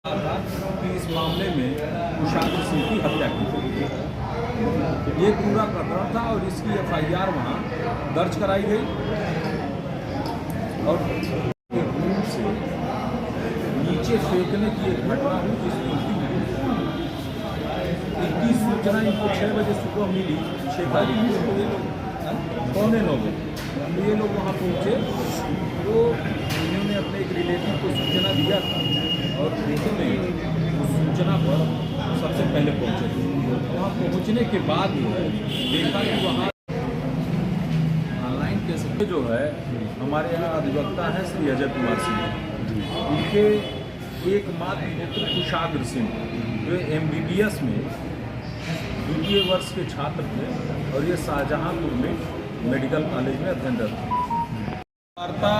था कि इस मामले में कुशाग्र सिंह की हत्या की गई। ये पूरा प्रकरण था और इसकी एफआईआर वहाँ दर्ज कराई गई और से नीचे फेंकने की एक घटना हुई जिसमें इतनी सूचना इनको 6 बजे सुबह मिली। 6 तारीख को ये लोग 9:15 बजे ये लोग वहाँ पहुँचे तो इन्होंने अपने एक रिलेटिव को सूचना दिया था और उन्होंने उस सूचना पर सबसे पहले पहुँचे। वहाँ पहुँचने के बाद जो है देखा कि वहाँ ऑनलाइन कैसे जो है हमारे यहाँ अधिवक्ता हैं श्री अजय कुमार सिंह, उनके एकमात्र पुत्र कुशाग्र सिंह जो MBBS में द्वितीय वर्ष के छात्र थे और ये शाहजहांपुर में मेडिकल कॉलेज में अध्ययनरत थे। वार्ता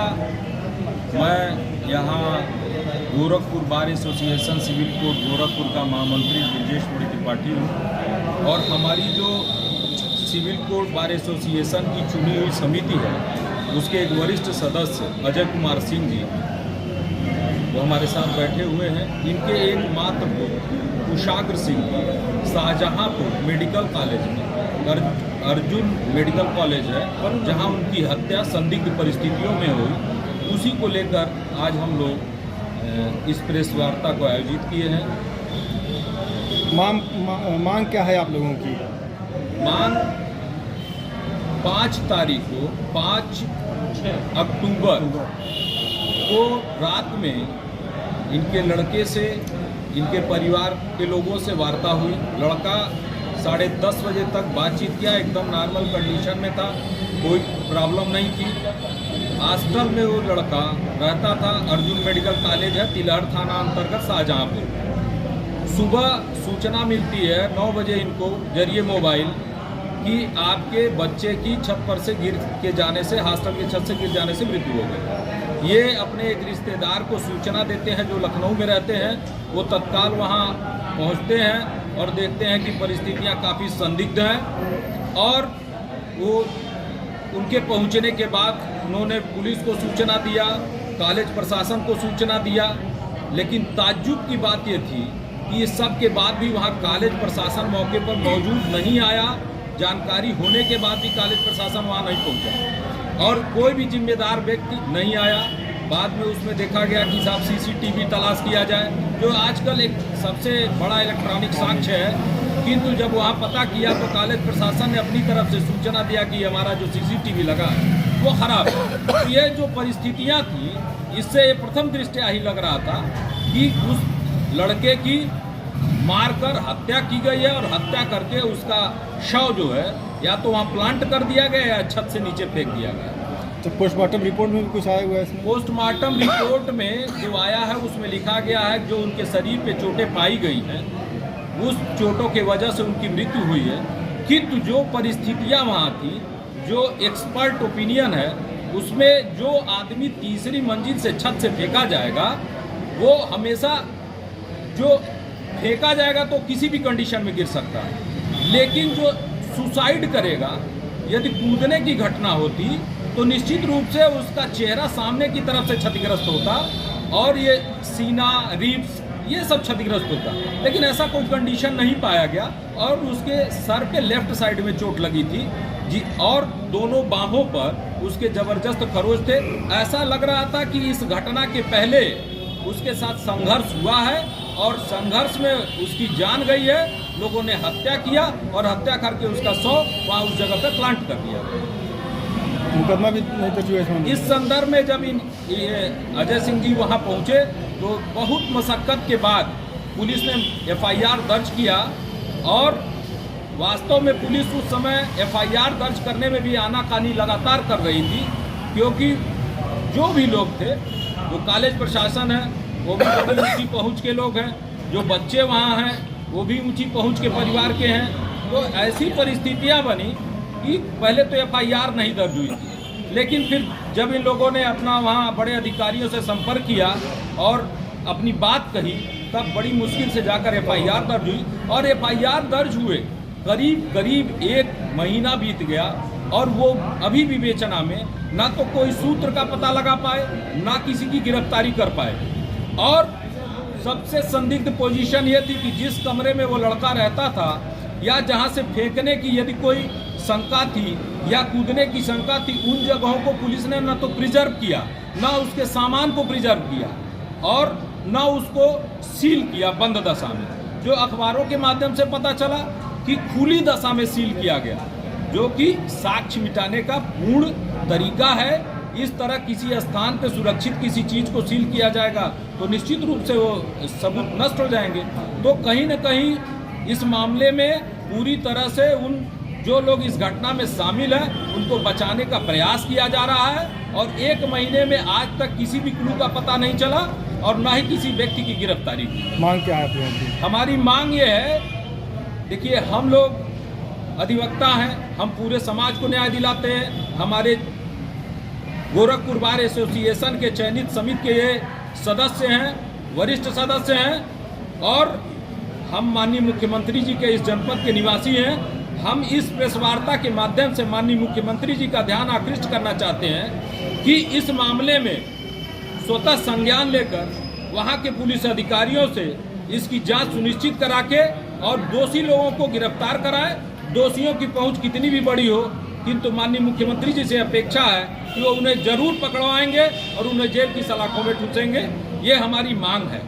मैं यहाँ Gorakhpur bar association civil court Gorakhpur का महामंत्री ब्रजेश मोदी त्रिपाठी हूँ और हमारी जो सिविल कोर्ट बार एसोसिएशन की चुनी हुई समिति है उसके एक वरिष्ठ सदस्य अजय कुमार सिंह जी वो हमारे साथ बैठे हुए हैं। इनके एकमात्र पुत्र कुशाग्र सिंह की शाहजहांपुर मेडिकल कॉलेज में अर्जुन मेडिकल कॉलेज है जहां उनकी हत्या संदिग्ध परिस्थितियों में हुई, उसी को लेकर आज हम लोग इस प्रेस वार्ता को आयोजित किए हैं। मांग क्या है आप लोगों की? मांग 5 तारीख को 5 अक्टूबर को रात में इनके लड़के से इनके परिवार के लोगों से वार्ता हुई। लड़का 10:30 बजे तक बातचीत किया, एकदम नॉर्मल कंडीशन में था, कोई प्रॉब्लम नहीं थी। हॉस्टल में वो लड़का रहता था, अर्जुन मेडिकल कॉलेज है, तिलहर थाना अंतर्गत शाहजहांपुर। सुबह सूचना मिलती है 9 बजे इनको जरिए मोबाइल कि आपके बच्चे की छत पर से गिर के जाने से, हॉस्टल की छत से गिर जाने से मृत्यु हो गई। ये अपने एक रिश्तेदार को सूचना देते हैं जो लखनऊ में रहते हैं, वो तत्काल वहाँ पहुँचते हैं और देखते हैं कि परिस्थितियाँ काफ़ी संदिग्ध हैं और वो उनके पहुँचने के बाद उन्होंने पुलिस को सूचना दिया, कॉलेज प्रशासन को सूचना दिया। लेकिन ताज्जुब की बात ये थी कि इस सब के बाद भी वहाँ कॉलेज प्रशासन मौके पर मौजूद नहीं आया। जानकारी होने के बाद भी कॉलेज प्रशासन वहाँ नहीं पहुँचा और कोई भी जिम्मेदार व्यक्ति नहीं आया। बाद में उसमें देखा गया कि साहब CCTV तलाश किया जाए, जो आजकल एक सबसे बड़ा इलेक्ट्रॉनिक साक्ष्य है। किंतु जब वहाँ पता किया तो कॉलेज प्रशासन ने अपनी तरफ से सूचना दिया कि हमारा जो CCTV लगा है वो खराब है। तो ये जो परिस्थितियाँ थी इससे ये प्रथम दृष्टया ही लग रहा था कि उस लड़के की मारकर हत्या की गई है और हत्या करके उसका शव जो है या तो वहाँ प्लांट कर दिया गया या छत से नीचे फेंक दिया गया। तो पोस्टमार्टम रिपोर्ट में भी कुछ आया हुआ है इसमें? पोस्टमार्टम रिपोर्ट में जो आया है उसमें लिखा गया है जो उनके शरीर पे चोटें पाई गई हैं उस चोटों के वजह से उनकी मृत्यु हुई है। किंतु जो परिस्थितियाँ वहाँ थी, जो एक्सपर्ट ओपिनियन है उसमें जो आदमी तीसरी मंजिल से छत से फेंका जाएगा वो हमेशा जो फेंका जाएगा तो किसी भी कंडीशन में गिर सकता है, लेकिन जो सुसाइड करेगा यदि कूदने की घटना होती तो निश्चित रूप से उसका चेहरा सामने की तरफ से क्षतिग्रस्त होता और ये सीना, रिब्स ये सब क्षतिग्रस्त होता। लेकिन ऐसा कोई कंडीशन नहीं पाया गया और उसके सर पे लेफ्ट साइड में चोट लगी थी जी और दोनों बाहों पर उसके जबरदस्त खरोच थे। ऐसा लग रहा था कि इस घटना के पहले उसके साथ संघर्ष हुआ है और संघर्ष में उसकी जान गई है। लोगों ने हत्या किया और हत्या करके उसका शव वहाँ उस जगह पे प्लांट कर दिया। मुकदमा भी नहीं दर्ज हुआ इसमें? इस संदर्भ में जब अजय सिंह जी वहाँ पहुँचे तो बहुत मशक्कत के बाद पुलिस ने FIR दर्ज किया और वास्तव में पुलिस उस समय FIR दर्ज करने में भी आनाकानी लगातार कर रही थी, क्योंकि जो भी लोग थे वो कॉलेज प्रशासन है वो भी बड़ी ऊँची पहुँच के लोग हैं, जो बच्चे वहाँ हैं वो भी ऊँची पहुँच के परिवार के हैं। तो ऐसी परिस्थितियाँ बनी कि पहले तो FIR नहीं दर्ज हुई थी, लेकिन फिर जब इन लोगों ने अपना वहाँ बड़े अधिकारियों से संपर्क किया और अपनी बात कही तब बड़ी मुश्किल से जाकर FIR दर्ज हुई और FIR दर्ज हुए करीब 1 महीना बीत गया और वो अभी विवेचना में ना तो कोई सूत्र का पता लगा पाए ना किसी की गिरफ्तारी कर पाए। और सबसे संदिग्ध पोजीशन ये थी कि जिस कमरे में वो लड़का रहता था या जहां से फेंकने की यदि कोई शंका थी या कूदने की शंका थी, उन जगहों को पुलिस ने न तो प्रिजर्व किया, न उसके सामान को प्रिजर्व किया और न उसको सील किया बंद दशा में। जो अखबारों के माध्यम से पता चला कि खुली दशा में सील किया गया, जो कि साक्ष्य मिटाने का पूर्ण तरीका है। इस तरह किसी स्थान पर सुरक्षित किसी चीज़ को सील किया जाएगा तो निश्चित रूप से वो सबूत नष्ट हो जाएंगे। तो कहीं न कहीं इस मामले में पूरी तरह से उन जो लोग इस घटना में शामिल हैं उनको बचाने का प्रयास किया जा रहा है और 1 महीने में आज तक किसी भी क्लू का पता नहीं चला और न ही किसी व्यक्ति की गिरफ्तारी की। मांग क्या है आप लोगों की? हमारी मांग ये है, देखिए हम लोग अधिवक्ता हैं, हम पूरे समाज को न्याय दिलाते हैं। हमारे गोरखपुर बार एसोसिएशन के चयनित समिति के ये सदस्य हैं, वरिष्ठ सदस्य हैं और हम माननीय मुख्यमंत्री जी के इस जनपद के निवासी हैं। हम इस प्रेस वार्ता के माध्यम से माननीय मुख्यमंत्री जी का ध्यान आकृष्ट करना चाहते हैं कि इस मामले में स्वतः संज्ञान लेकर वहां के पुलिस अधिकारियों से इसकी जांच सुनिश्चित करा के और दोषी लोगों को गिरफ्तार कराएं। दोषियों की पहुंच कितनी भी बड़ी हो, किंतु माननीय मुख्यमंत्री जी से अपेक्षा है कि वो उन्हें जरूर पकड़वाएंगे और उन्हें जेल की सलाखों में ठूसेंगे। ये हमारी मांग है।